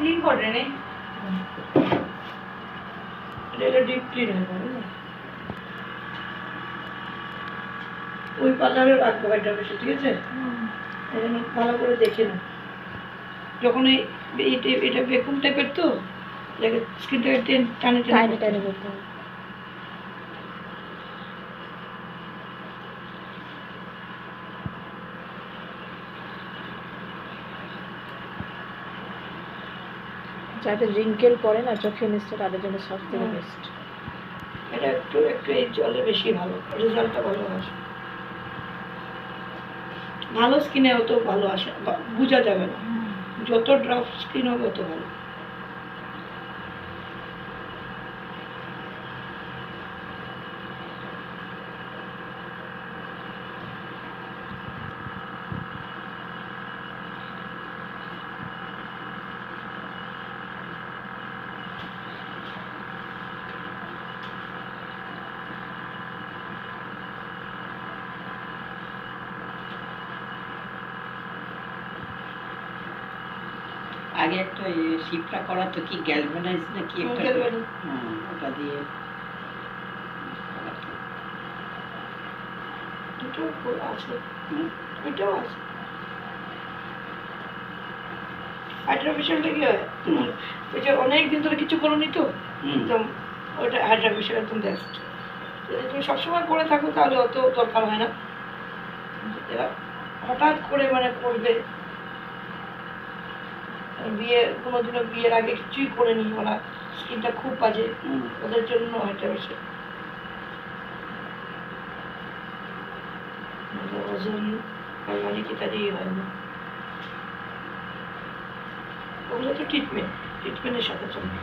important এটা deep clean হয়ে যাবে না ওই পার্লারে রাখবো এটা বেশি ঠিক আছে এই জন্য ভালো করে দেখে নাও যখন এটা বেকুম টাইপের তো এটাকে স্কিনটাকে টানে টানে টানে করতে হবে যাদের রিঙ্কেল পড়ে না চোখে নিচে তাদের জন্য সবথেকে বেস্ট এটা একটু একটু এই জলে বেশি ভালো রেজাল্টটা ভালো আসে ভালো স্কিনে অত ভালো আসে বোঝা যাবে না যত ড্রাফ স্কিন হবে তত ভালো আগে একটা শিপটা করা তো কি গ্যালভানাইজ না কি একটা ওটা দিয়ে দুটো আছে এটাও আছে হাইড্রোফেশিয়ালটা কি হয় ওই যে অনেক দিন ধরে কিছু করোনি তো একদম ওটা হাইড্রোফেশিয়াল একদম বেস্ট যদি তুমি সবসময় করে থাকো তাহলে অত দরকার হয় না এরা হঠাৎ করে মানে করবে বিয়ে কোনোদিনও বিয়ের আগে কিছুই করে নি ওরা স্কিনটা খুব বাজে ওদের জন্য হাইড্রোফেশিয়াল ওজন অর্গানিক ইত্যাদি হয় না ওগুলো তো ট্রিটমেন্টের সাথে চলবে